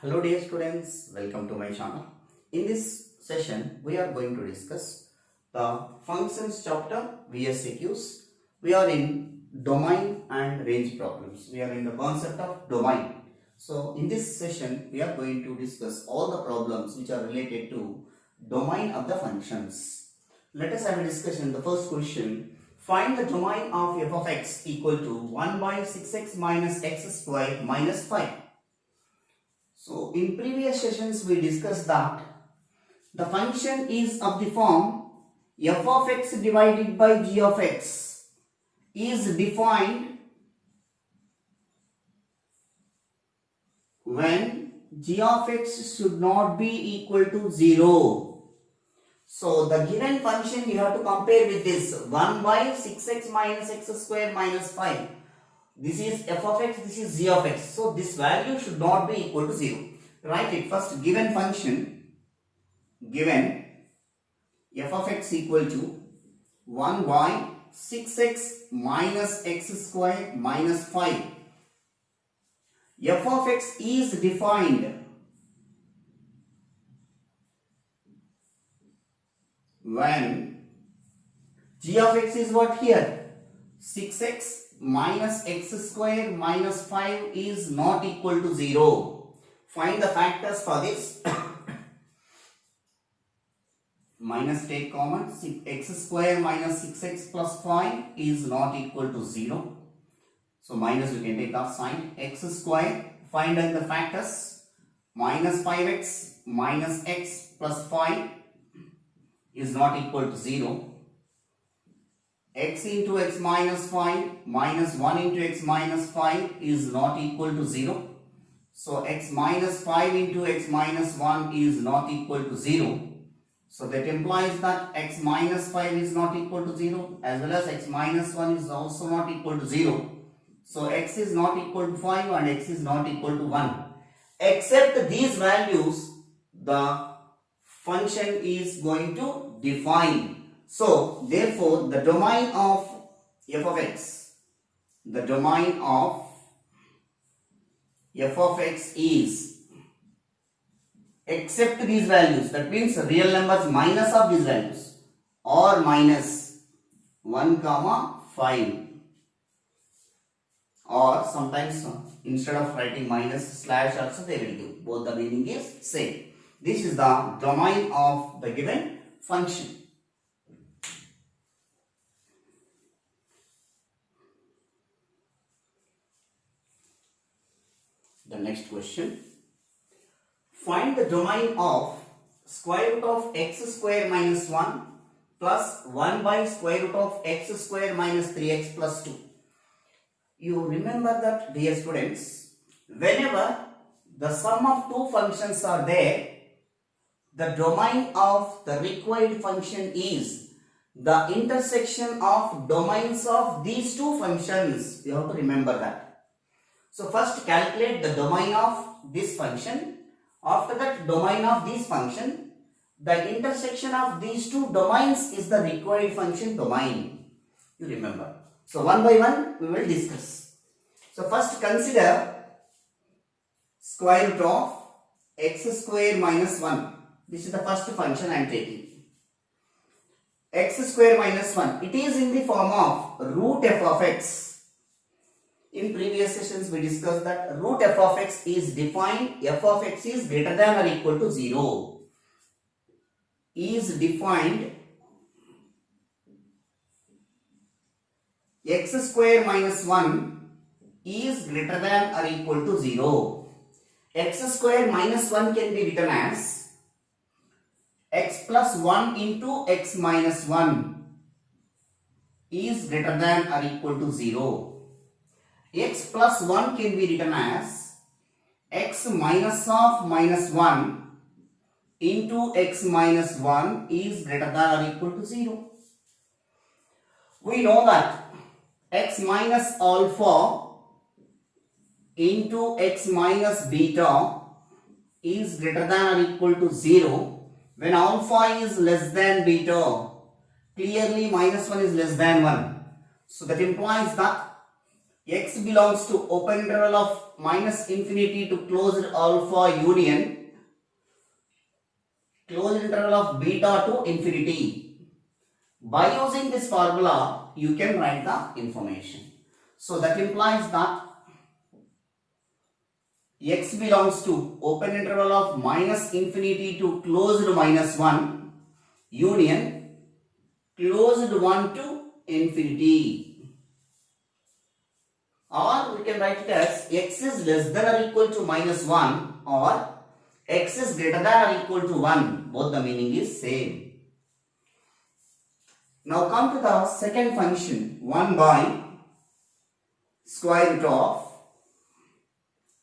Hello dear students, welcome to my channel. In this session, we are going to discuss the functions chapter VSCQs. We are in domain and range problems. We are in the concept of domain. So in this session, we are going to discuss all the problems which are related to domain of the functions. Let us have a discussion. The first question, find the domain of f of x equal to 1 by 6x minus x square minus 5. So in previous sessions we discussed that the function is of the form f of x divided by g of x is defined when g of x should not be equal to 0. So the given function you have to compare with this 1 by 6x minus x square minus 5. This is f of x, this is g of x. So this value should not be equal to 0. Write it first. Given function, given f of x equal to 1 by 6x minus x square minus 5. F of x is defined when g of x is what here? 6x minus x square minus 5 is not equal to 0. Find the factors for this. Minus take common. X square minus 6x plus 5 is not equal to 0. So minus you can take that sign. X square, find out the factors. Minus 5x minus x plus 5 is not equal to 0. X into x minus 5 minus 1 into x minus 5 is not equal to 0. So x minus 5 into x minus 1 is not equal to 0. So that implies that x minus 5 is not equal to 0 as well as x minus 1 is also not equal to 0. So x is not equal to 5 and x is not equal to 1. Except these values, the function is going to define. So, therefore, the domain of f of x, the domain of f of x is except these values. That means real numbers minus of these values or minus 1 comma 5, or sometimes instead of writing minus slash also they will give. Both the meaning is same. This is the domain of the given function. The next question, find the domain of square root of x square minus 1 plus 1 by square root of x square minus 3x plus 2. You remember that, dear students, whenever the sum of two functions are there, the domain of the required function is the intersection of domains of these two functions. You have to remember that. So first calculate the domain of this function. After that, domain of this function. The intersection of these two domains is the required function domain. You remember. So one by one we will discuss. So first consider square root of x square minus 1. This is the first function I am taking. X square minus 1. It is in the form of root f of x. In previous sessions we discussed that root f of x is defined, f of x is greater than or equal to 0. Is defined x square minus 1 is greater than or equal to 0. X square minus 1 can be written as x plus 1 into x minus 1 is greater than or equal to 0. X plus 1 can be written as x minus of minus 1 into x minus 1 is greater than or equal to 0. We know that x minus alpha into x minus beta is greater than or equal to 0 when alpha is less than beta. Clearly minus 1 is less than 1. So that implies that x belongs to open interval of minus infinity to closed alpha union closed interval of beta to infinity. By using this formula, you can write the information. So that implies that x belongs to open interval of minus infinity to closed minus 1 union closed 1 to infinity. Or we can write it as x is less than or equal to minus 1 or x is greater than or equal to 1. Both the meaning is same. Now come to the second function, 1 by square root of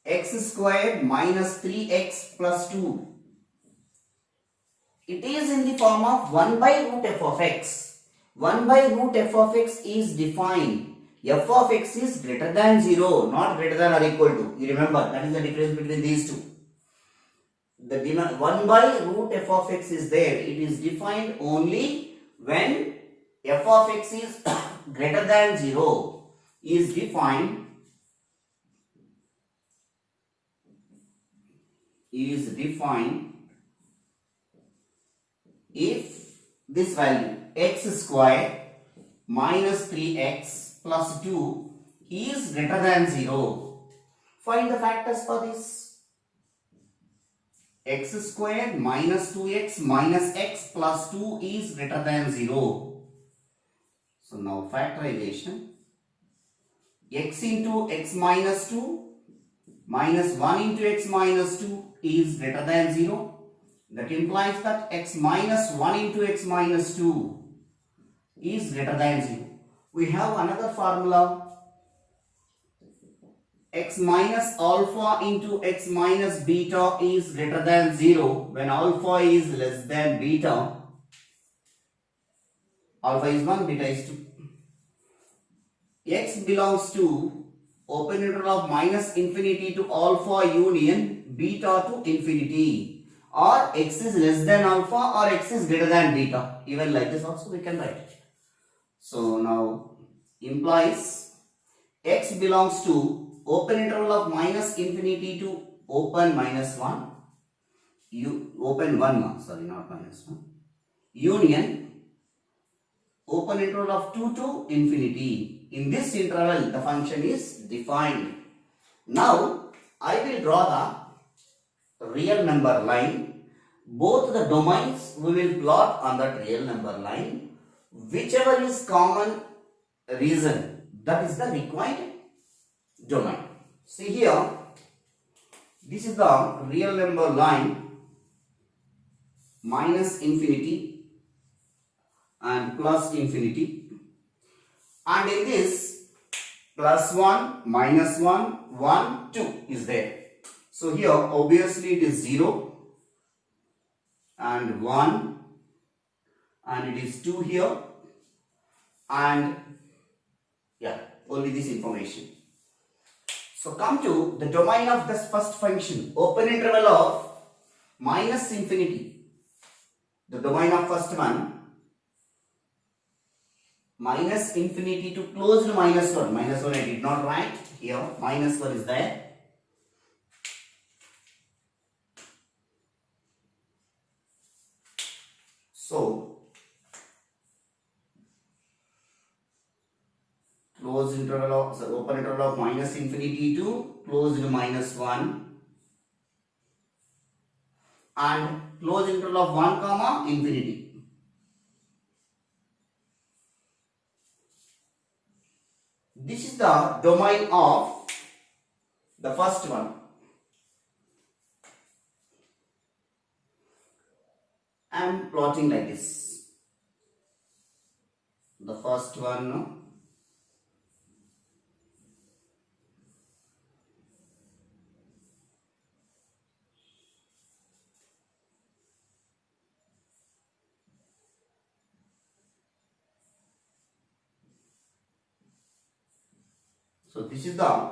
x squared minus 3x plus 2. It is in the form of 1 by root f of x. 1 by root f of x is defined. F of x is greater than 0, not greater than or equal to. You remember, that is the difference between these two. The 1 by root f of x is there. It is defined only when f of x is greater than 0. Is defined if this value x square minus 3x plus 2 is greater than 0. Find the factors for this. X square minus 2x minus x plus 2 is greater than 0. So now factorization. X into x minus 2 minus 1 into x minus 2 is greater than 0. That implies that x minus 1 into x minus 2 is greater than 0. We have another formula. X minus alpha into x minus beta is greater than 0 when alpha is less than beta. Alpha is 1, beta is 2. X belongs to open interval of minus infinity to alpha union beta to infinity, or x is less than alpha or x is greater than beta. Even like this also we can write it. So now implies x belongs to open interval of minus infinity to open minus 1, open 1, sorry, not minus 1, union open interval of 2 to infinity. In this interval, the function is defined. Now, I will draw the real number line. Both the domains we will plot on that real number line. Whichever is common reason, that is the required domain. See here, this is the real number line, minus infinity and plus infinity. And in this, plus 1, minus 1, 1, 2 is there. So here, obviously it is 0 and 1 and it is 2 here, and yeah, only this information. So come to the domain of this first function, open interval of minus infinity. The domain of first one, minus infinity to closed minus 1. Minus 1 I did not write here. Minus 1 is there. So, closed interval of, so open interval of minus infinity to closed minus 1 and closed interval of 1 comma infinity. This is the domain of the first one. I am plotting like this. The first one. So this is the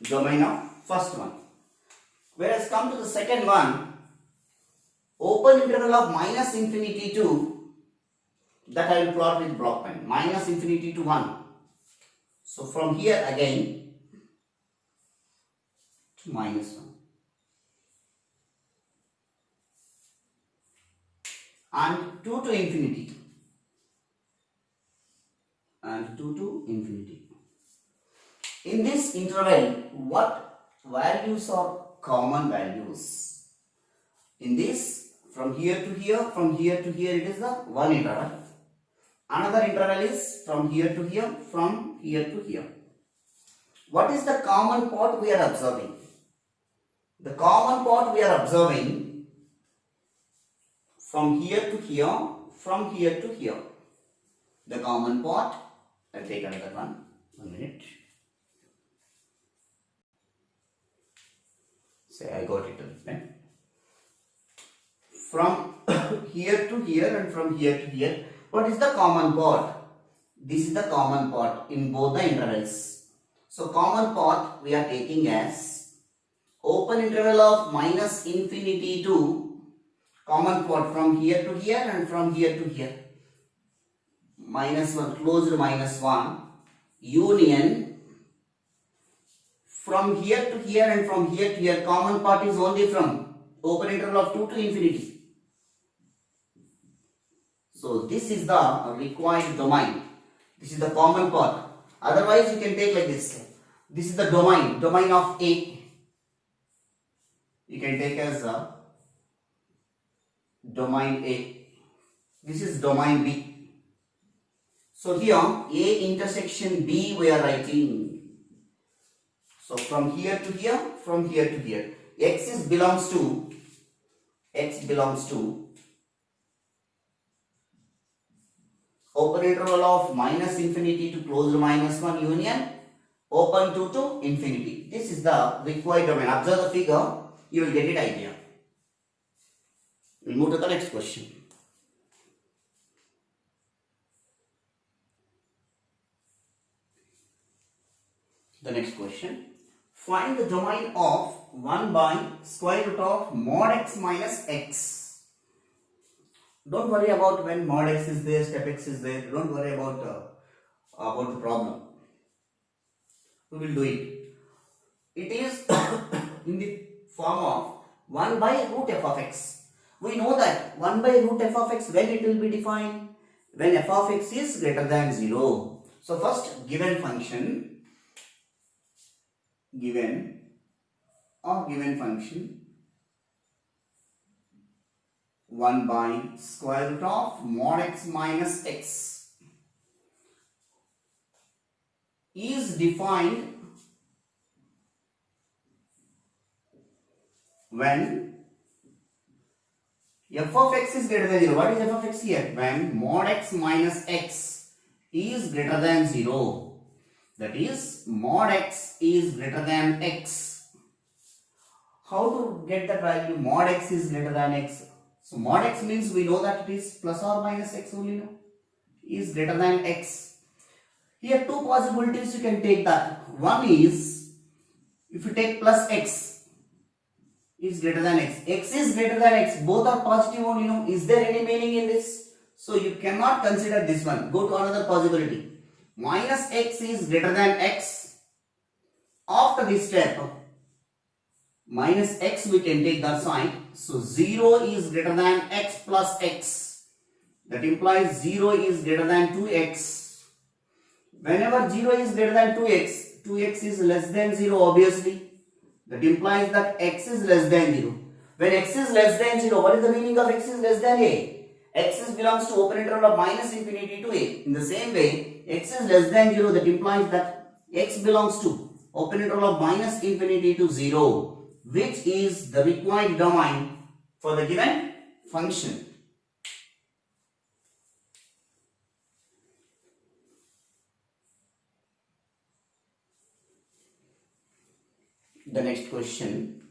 domain of first one. Whereas come to the second one, open interval of minus infinity to, that I will plot with block pen, minus infinity to 1. So from here again, to minus 1 and 2 to infinity and 2 to infinity. In this interval, what values are common values? In this, from here to here, from here to here, it is the one interval. Another interval is from here to here, from here to here. What is the common part we are observing? The common part we are observing from here to here, from here to here. The common part, I'll take another one. 1 minute. Say I got it then. From here to here and from here to here, what is the common part? This is the common part in both the intervals. So common part we are taking as open interval of minus infinity to common part from here to here and from here to here. Minus 1, closed minus 1, union from here to here and from here to here. Common part is only from open interval of 2 to infinity. So this is the required domain. This is the common part. Otherwise you can take like this. This is the domain of A. You can take as a domain A. This is domain B. So here A intersection B we are writing. So from here to here, from here to here. X belongs to open interval of minus infinity to closed minus 1 union open 2 to infinity. This is the required domain. Observe the figure, you will get it idea. We'll move to the next question. The next question. Find the domain of 1 by square root of mod x minus x. Don't worry about when mod x is there, step x is there. Don't worry about the problem. We will do it. It is in the form of 1 by root f of x. We know that 1 by root f of x, when it will be defined? When f of x is greater than 0. So first, given function, given function 1 by square root of mod x minus x is defined when f of x is greater than 0. What is f of x here? When mod x minus x is greater than 0. That is, mod x is greater than x. How to get that value? Mod x is greater than x. So mod x means we know that it is plus or minus x only, no? Is greater than x. Here two possibilities you can take that. One is, if you take plus x is greater than x. X is greater than x. Both are positive only, no? Is there any meaning in this? So you cannot consider this one. Go to another possibility. Minus x is greater than x. After this step, minus x we can take that side. So 0 is greater than x plus x. That implies 0 is greater than 2x. Whenever 0 is greater than 2x, 2x is less than 0 obviously. That implies that x is less than 0. When x is less than 0, what is the meaning of x is less than a? X belongs to open interval of minus infinity to a. In the same way, x is less than 0, that implies that x belongs to open interval of minus infinity to 0, which is the required domain for the given function. The next question.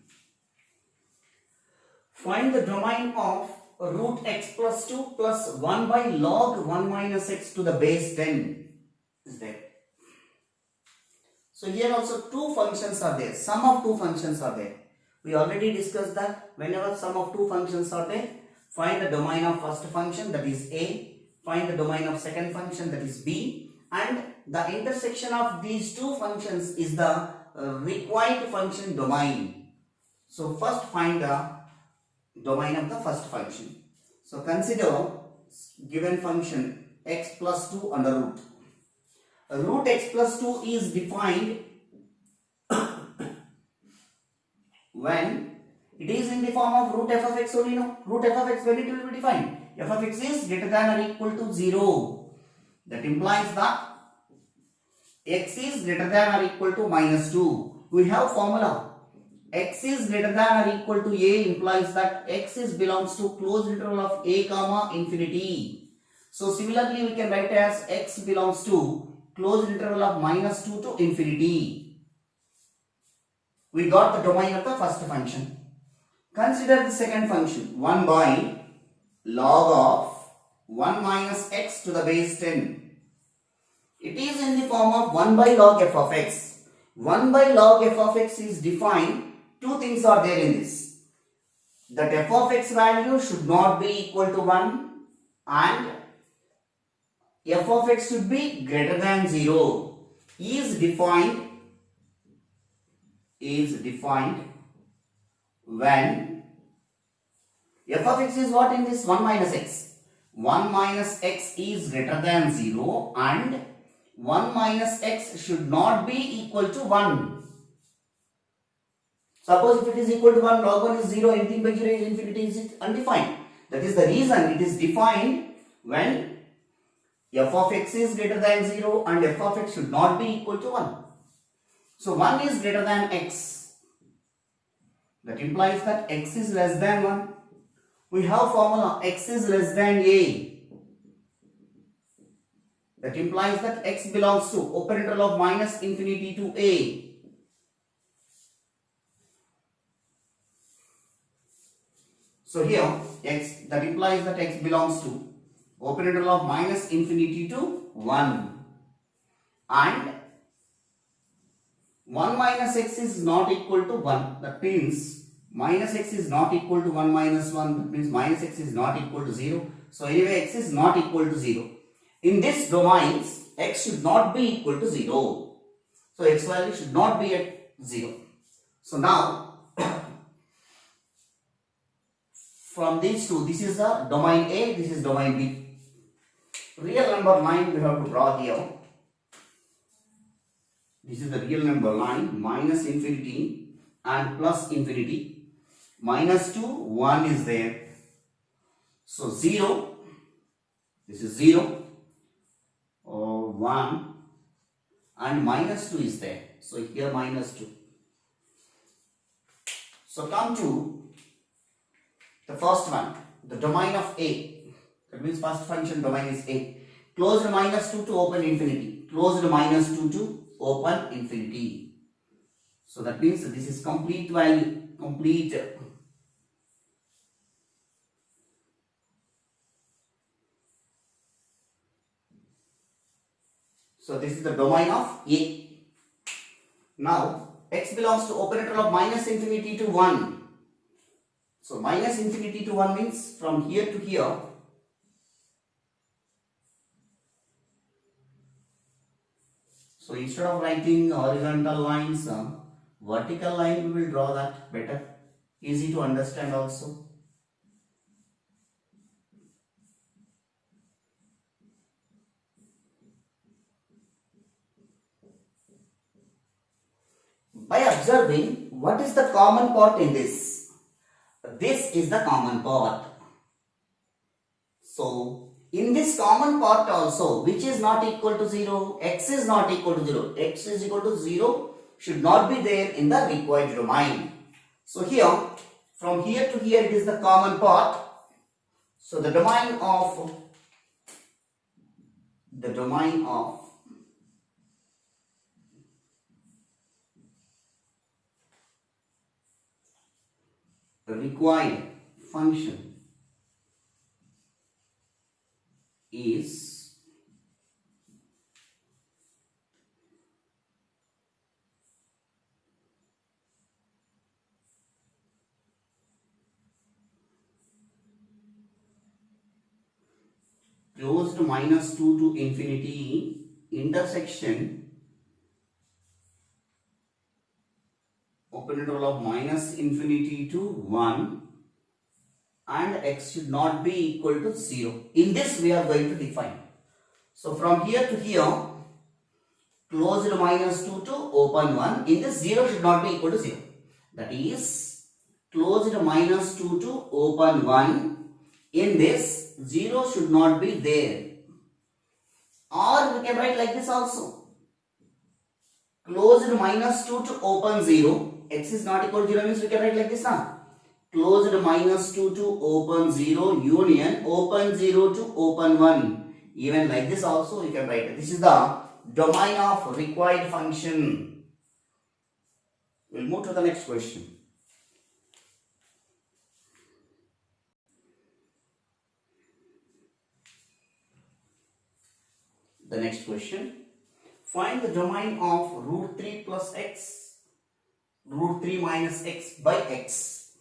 Find the domain of root x plus 2 plus 1 by log 1 minus x to the base 10 is there. So here also two functions are there. Sum of two functions are there. We already discussed that whenever sum of two functions are there, find the domain of first function, that is a, find the domain of second function, that is b, and the intersection of these two functions is the required function domain. So first find the domain of the first function. So consider given function x plus 2 under root. Root x plus 2 is defined when it is in the form of root f of x only. No, root f of x, when it will be defined, f of x is greater than or equal to 0. That implies that x is greater than or equal to minus 2. We have formula. X is greater than or equal to a implies that x is belongs to closed interval of a comma infinity. So similarly we can write as x belongs to closed interval of minus 2 to infinity. We got the domain of the first function. Consider the second function, 1 by log of 1 minus x to the base 10. It is in the form of 1 by log f of x. 1 by log f of x is defined. Two things are there in this. That f of x value should not be equal to 1 and f of x should be greater than 0. Is defined when f of x is what in this? 1 minus x. 1 minus x is greater than 0 and 1 minus x should not be equal to 1. Suppose if it is equal to 1, log 1 is 0, anything by 0 is infinity, is undefined. That is the reason it is defined when f of x is greater than 0 and f of x should not be equal to 1. So 1 is greater than x. That implies that x is less than 1. We have formula x is less than a. That implies that x belongs to open interval of minus infinity to a. So here x, that implies that x belongs to open interval of minus infinity to 1 and 1 minus x is not equal to 1. That means minus x is not equal to 1 minus 1. That means minus x is not equal to 0. So anyway x is not equal to 0. In this domains x should not be equal to 0. So x value should not be at 0. So now from these two, this is the domain A, this is domain B. Real number line we have to draw here. This is the real number line, minus infinity and plus infinity. Minus 2, 1 is there. So 0, this is 0, or 1 and minus 2 is there. So here minus 2. So come to the first one, the domain of A. That means first function domain is A. Closed minus 2 to open infinity. Closed minus 2 to open infinity. So that means this is complete value, complete. So this is the domain of A. Now x belongs to open interval of minus infinity to 1. So minus infinity to 1 means from here to here. So instead of writing horizontal lines, vertical line we will draw that better. Easy to understand also. By observing what is the common part in this. This is the common part. So in this common part also, which is not equal to 0, x is not equal to 0, x is equal to 0 should not be there in the required domain. So here, from here to here it is the common part. So the domain of the required function is closed minus 2 to infinity intersection open interval of minus infinity to 1, and x should not be equal to 0. In this we are going to define. So from here to here, closed minus 2 to open 1. In this 0 should not be equal to 0. That is closed minus 2 to open 1. In this 0 should not be there. Or we can write like this also. Closed minus 2 to open 0. X is not equal to 0 means we can write like this now. Closed minus 2 to open 0 union open 0 to open 1. Even like this also you can write. This is the domain of required function. We'll move to the next question. The next question. Find the domain of root 3 plus x, root 3 minus x by x.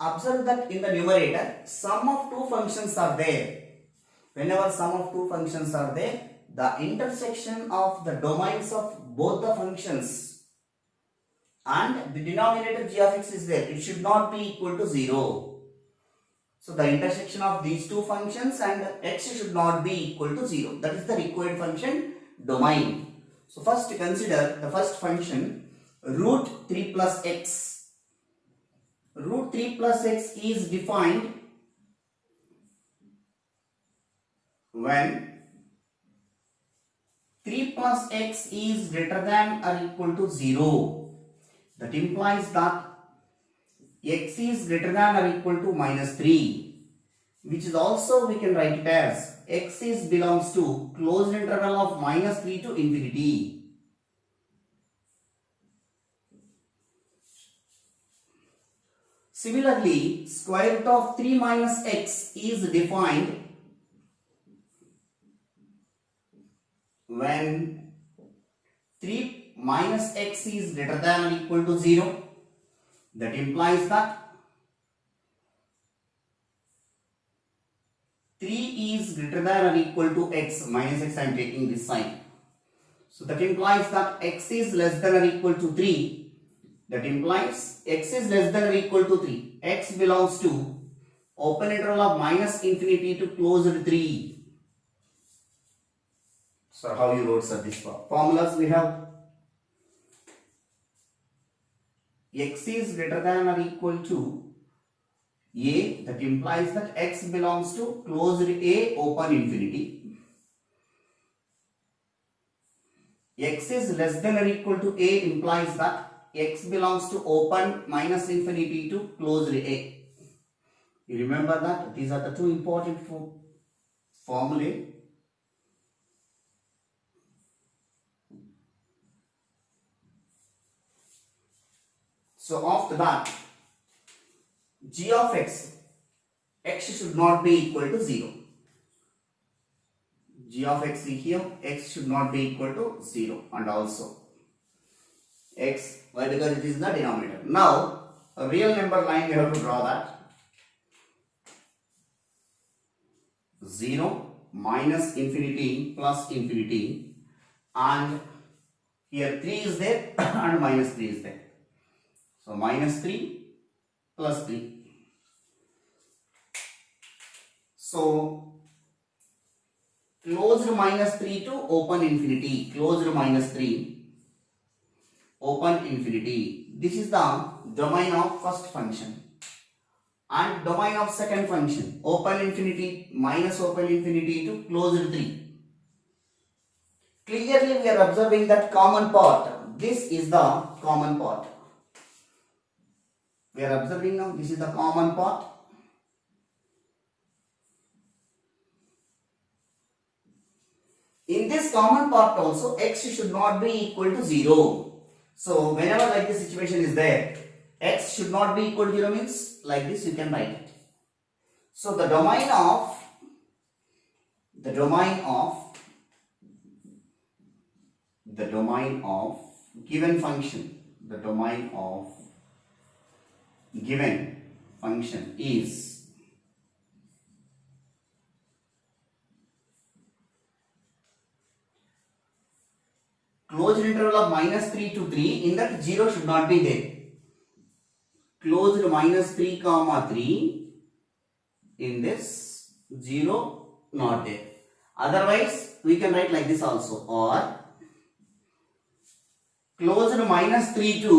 Observe that in the numerator, sum of two functions are there. Whenever sum of two functions are there, the intersection of the domains of both the functions and the denominator g of x is there. It should not be equal to 0. So the intersection of these two functions and x should not be equal to 0. That is the required function domain. So first consider the first function root 3 plus x. Root 3 plus x is defined when 3 plus x is greater than or equal to 0. That implies that x is greater than or equal to minus 3, which is also we can write it as x is belongs to closed interval of minus 3 to infinity. Similarly, square root of 3 minus x is defined when 3 minus x is greater than or equal to 0. That implies that 3 is greater than or equal to x. Minus x I am taking this sign. So that implies that x is less than or equal to 3. That implies x is less than or equal to 3. X belongs to open interval of minus infinity to closed 3. So how you wrote such this formulas we have. X is greater than or equal to a, that implies that x belongs to closed a open infinity. X is less than or equal to a implies that x belongs to open minus infinity to closed a. You remember that these are the two important formulae. So after that, g of x should not be equal to 0. G of x here, x should not be equal to 0, and also x, why? Because it is the denominator. Now a real number line we have to draw that. 0, minus infinity, plus infinity, and here 3 is there and minus 3 is there. So minus 3 plus 3. So closed minus 3 to open infinity. Closed minus 3, open infinity. This is the domain of first function. And domain of second function, open infinity minus open infinity to closed 3. Clearly we are observing that common part. This is the common part. We are observing now, this is the common part. In this common part also, x should not be equal to 0. So whenever like this situation is there, x should not be equal to 0 means like this you can write it. So the domain of given function, the domain of given function is closed interval of minus 3 to 3, in that 0 should not be there. Closed minus 3 comma 3, in this 0 not there. Otherwise we can write like this also, or closed minus 3 to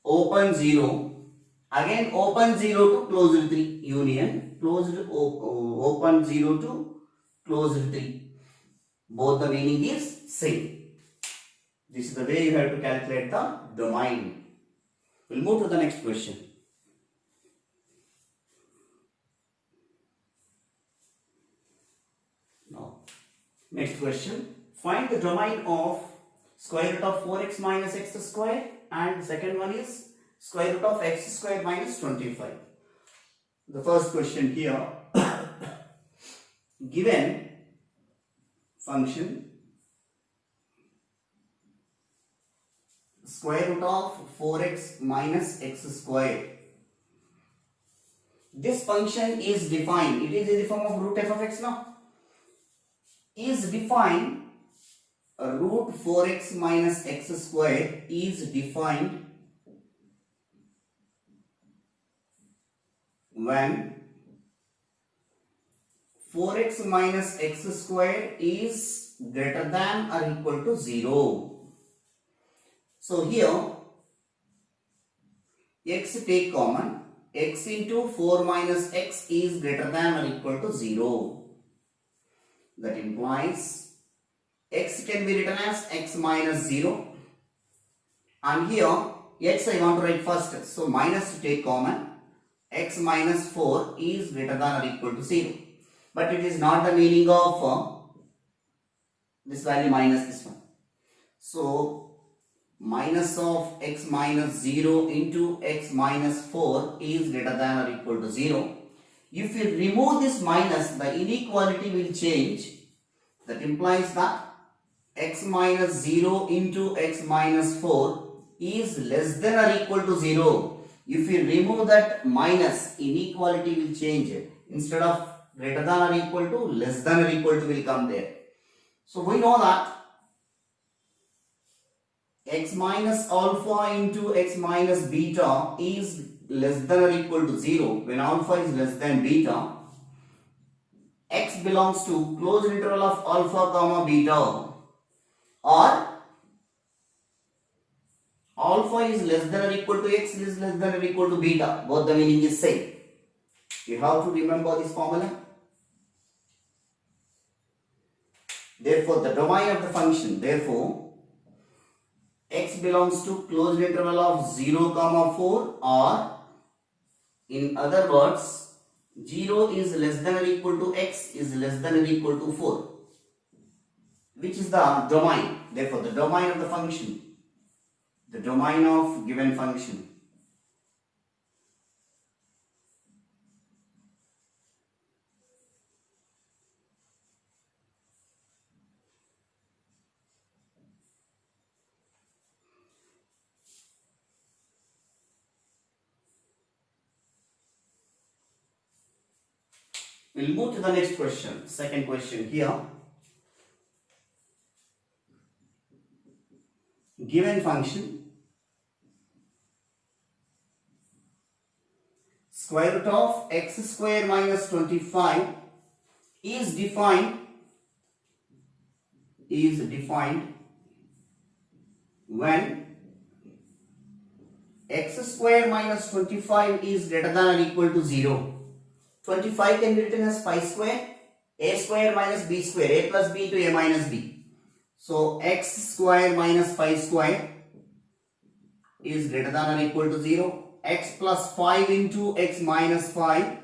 open 0, again open 0 to closed 3, union closed open 0 to closed 3. Both the meaning is same. This is the way you have to calculate the domain. We'll move to the next question. Now, next question. Find the domain of square root of 4x minus x square, and the second one is square root of x square minus 25. The first question here, given function square root of 4x minus x square. This function is defined. It is in the form of root f of x now. Is defined, root 4x minus x square is defined when 4x minus x square is greater than or equal to 0. So here x take common, x into 4 minus x is greater than or equal to 0. That implies x can be written as x minus 0, and here x I want to write first, so minus to take common, x minus 4 is greater than or equal to 0. But it is not the meaning of this value minus this one. So minus of x minus 0 into x minus 4 is greater than or equal to 0. If you remove this minus, the inequality will change. That implies that x minus 0 into x minus 4 is less than or equal to 0. If you remove that minus, inequality will change. Instead of greater than or equal to, less than or equal to will come there. So we know that x minus alpha into x minus beta is less than or equal to 0. When alpha is less than beta, x belongs to closed interval of alpha comma beta, or alpha is less than or equal to x is less than or equal to beta. Both the meaning is same. You have to remember this formula. Therefore, the domain of the function, therefore, x belongs to closed interval of 0 comma 4, or in other words, 0 is less than or equal to x is less than or equal to 4, which is the domain. Therefore, the domain of the function, the domain of given function. We'll move to the next question, second question here. Given function square root of x square minus 25 is defined when x square minus 25 is greater than or equal to 0. 25 can be written as pi square, a square minus b square, a plus b into a minus b. So x square minus pi square is greater than or equal to 0. X plus 5 into x minus 5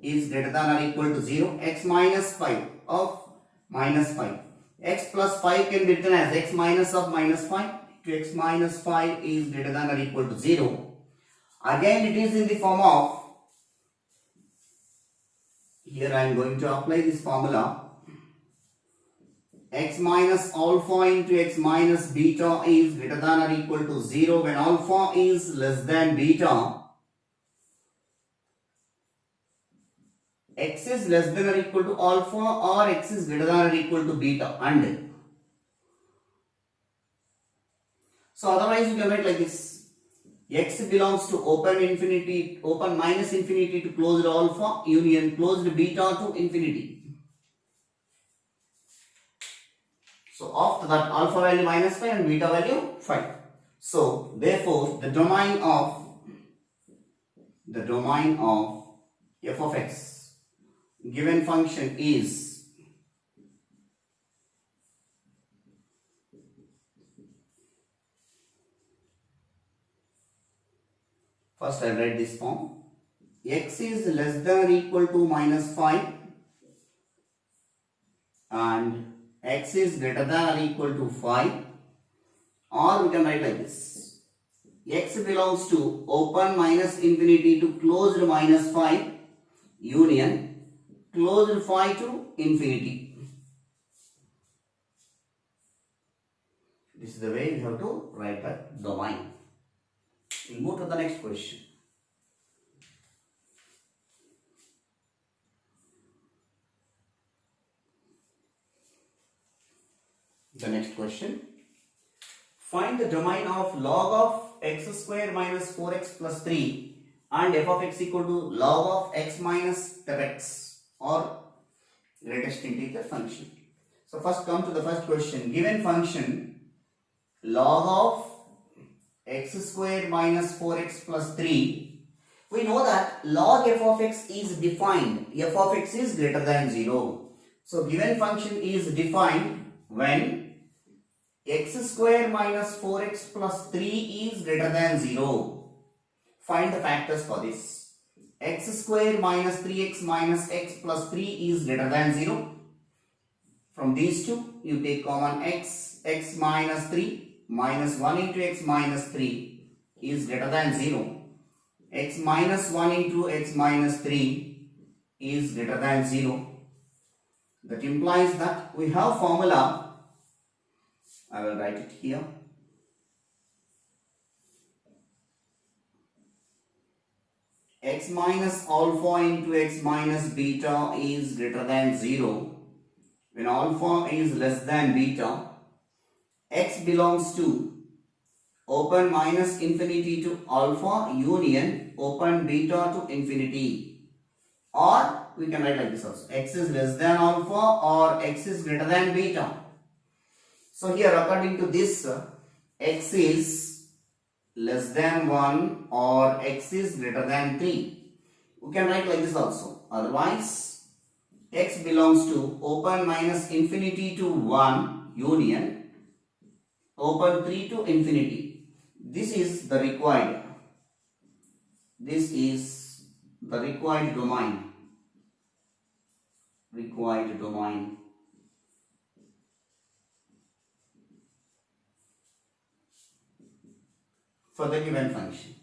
is greater than or equal to 0. X minus 5 of minus 5. X plus 5 can be written as x minus of minus 5 to x minus 5 is greater than or equal to 0. Again it is in the form of, here I am going to apply this formula, x minus alpha into x minus beta is greater than or equal to 0 when alpha is less than beta. X is less than or equal to alpha, or x is greater than or equal to beta, and So otherwise you can write like this: x belongs to open minus infinity to closed alpha union closed beta to infinity. So after that, alpha value minus 5 and beta value 5. So therefore the domain of f of x given function is first I write this form: x is less than or equal to minus 5 and x is greater than or equal to 5, or we can write like this: x belongs to open minus infinity to closed minus 5 union closed 5 to infinity. This is the way you have to write the domain. We'll move to the next question. The next question: find the domain of log of x square minus 4x plus 3 and f of x equal to log of x minus x or greatest integer function. So first come to the first question. Given function log of x square minus 4x plus 3, we know that log f of x is defined. F of x is greater than 0. So given function is defined when x square minus 4x plus 3 is greater than 0. Find the factors for this. X square minus 3x minus x plus 3 is greater than 0. From these two, you take common x minus 3 minus 1 into x minus 3 is greater than 0. X minus 1 into x minus 3 is greater than 0. That implies that we have formula. I will write it here. X minus alpha into x minus beta is greater than 0. When alpha is less than beta, x belongs to open minus infinity to alpha union open beta to infinity. Or we can write like this also: x is less than alpha or x is greater than beta. So here according to this, x is less than 1 or x is greater than 3. We can write like this also. Otherwise, x belongs to open minus infinity to 1 union open 3 to infinity. This is the required domain. Required domain. For the given function.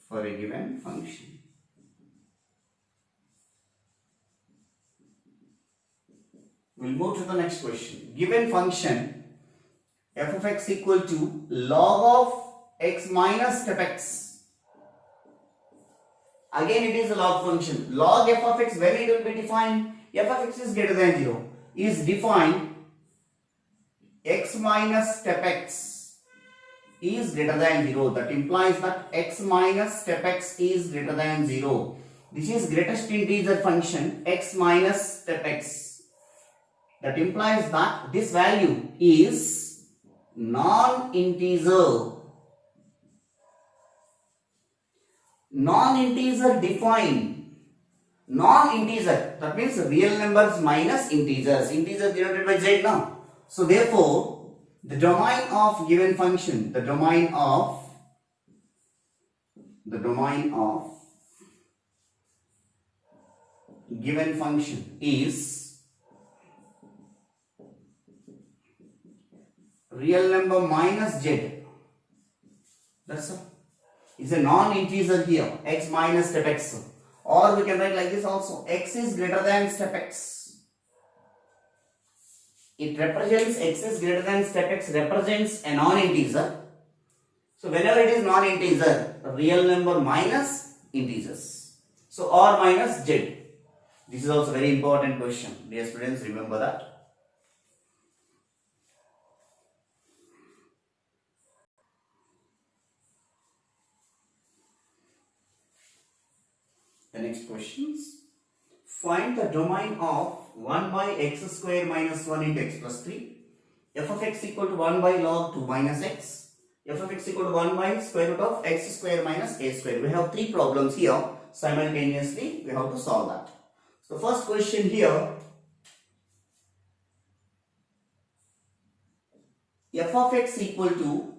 For a given function. We'll move to the next question. Given function f of x equal to log of x minus step x. Again it is a log function. Log f of x, when it will be defined? F of x is greater than 0. Is defined x minus step x is greater than 0. That implies that x minus step x is greater than 0. This is greatest integer function x minus step x. That implies that this value is non-integer. Non-integer defined. Non-integer, that means real numbers minus integers. Integers denoted by z now. So therefore, the domain of given function, the domain of given function is real number minus z. That's all. It's a non-integer here, x minus step x. Or we can write like this also: x is greater than step x. It represents x is greater than step x represents a non-integer. So whenever it is non-integer, real number minus integers. So or minus z. This is also very important question. Dear students, remember that. The next questions. Find the domain of 1 by x square minus 1 into x plus 3. F of x equal to 1 by log 2 minus x. F of x equal to 1 by square root of x square minus a square. We have three problems here. Simultaneously, we have to solve that. So, first question here. F of x equal to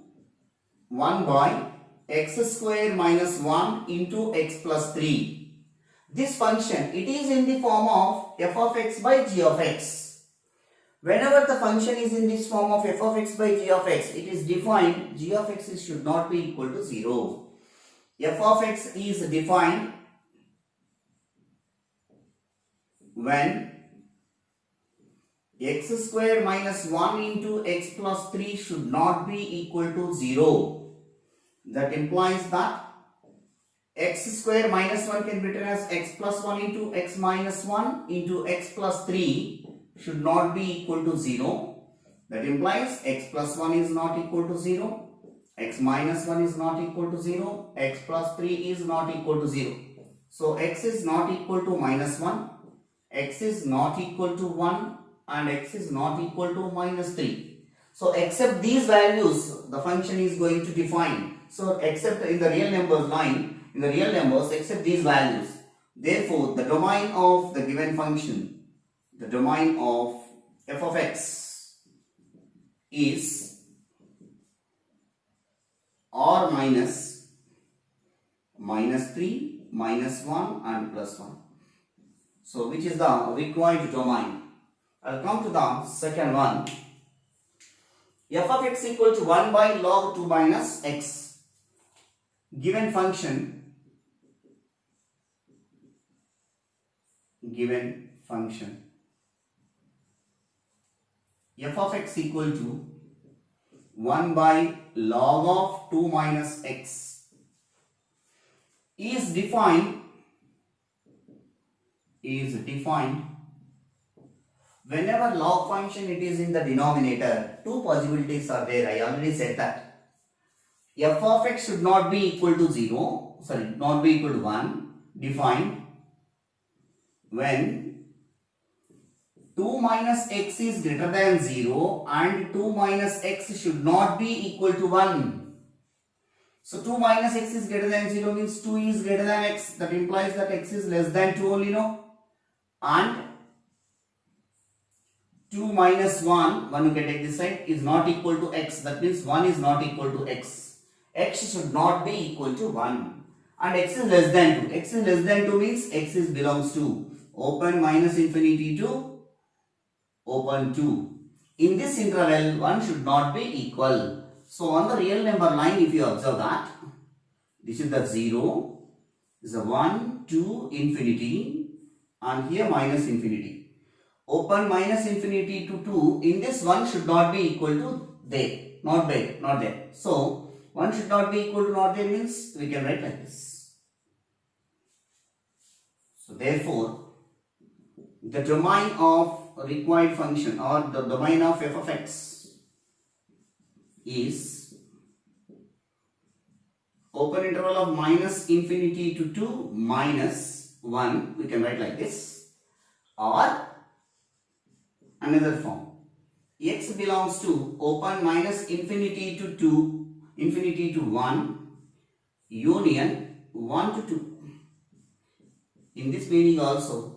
1 by x square minus 1 into x plus 3. This function, it is in the form of f of x by g of x. Whenever the function is in this form of f of x by g of x, it is defined g of x should not be equal to 0. F of x is defined when x square minus 1 into x plus 3 should not be equal to 0. That implies that x square minus 1 can be written as x plus 1 into x minus 1 into x plus 3 should not be equal to 0. That implies x plus 1 is not equal to 0, x minus 1 is not equal to 0, x plus 3 is not equal to 0. So x is not equal to minus 1, x is not equal to 1 and x is not equal to minus 3. So except these values, the function is going to define. So except in the real numbers line, in the real numbers, except these values. Therefore, the domain of the given function, the domain of f of x is or minus 3, minus 1 and plus 1. So which is the required domain? I'll come to the second one. F of x equal to 1 by log 2 minus x. Given function f of x equal to 1 by log of 2 minus x is defined whenever log function it is in the denominator. Two possibilities are there. I already said that f of x should not be equal to 0, not be equal to 1, defined when 2 minus x is greater than 0 and 2 minus x should not be equal to 1. So 2 minus x is greater than 0 means 2 is greater than x. That implies that x is less than 2 only, no? And 2 minus 1 you can take this side, is not equal to x. That means 1 is not equal to x. X should not be equal to 1. And x is less than 2. X is less than 2 means x is belongs to open minus infinity to open 2. In this interval, 1 should not be equal. So on the real number line, if you observe that, this is the 0, this is a 1, 2, infinity, and here minus infinity. Open minus infinity to 2, in this 1 should not be equal to there, not there. So 1 should not be equal to not there means we can write like this. So therefore, the domain of required function or the domain of f of x is open interval of minus infinity to 2 minus 1, we can write like this, or another form, x belongs to open minus infinity to 2, infinity to 1, union 1 to 2. In this meaning also,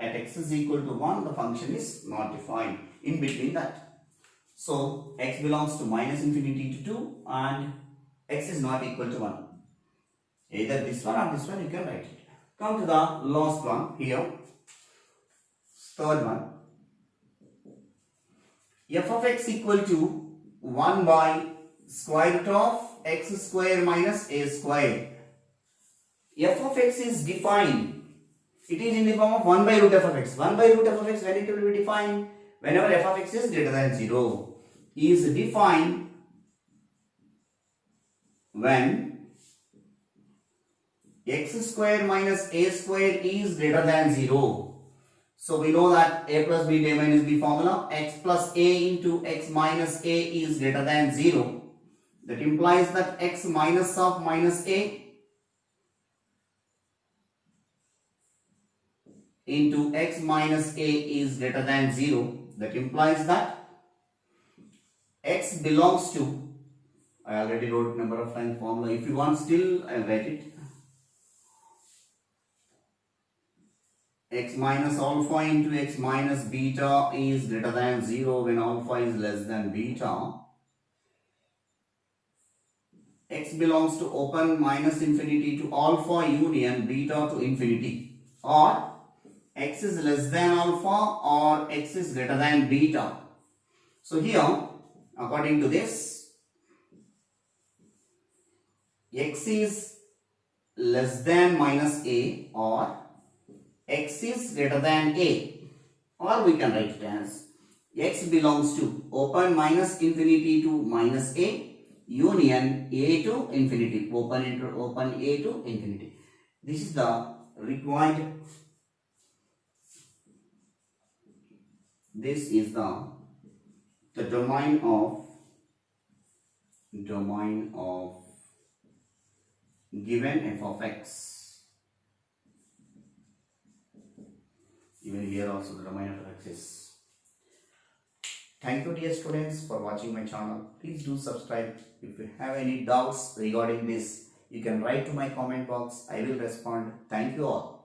at x is equal to 1, the function is not defined in between that. So x belongs to minus infinity to 2 and x is not equal to 1. Either this one or this one you can write it. Come to the last one here. Third one. F of x equal to 1 by square root of x square minus a square. F of x is defined. It is in the form of 1 by root f of x. 1 by root f of x, when it will be defined? Whenever f of x is greater than 0. Is defined when x square minus a square is greater than 0. So we know that a plus b domain is the formula. X plus a into x minus a is greater than 0. That implies that x minus of minus a into x minus a is greater than 0. That implies that x belongs to, I already wrote number of times formula. If you want still, I'll write it. X minus alpha into x minus beta is greater than 0 when alpha is less than beta. X belongs to open minus infinity to alpha union beta to infinity, or x is less than alpha or x is greater than beta. So here, according to this, x is less than minus a or x is greater than a, or we can write it as x belongs to open minus infinity to minus a union a to infinity, open a to infinity. This is the required, this is the domain of given f of x. Even here also the domain of x is. Thank you dear students for watching my channel. Please do subscribe. If you have any doubts regarding this, you can write to my comment box. I will respond. Thank you all.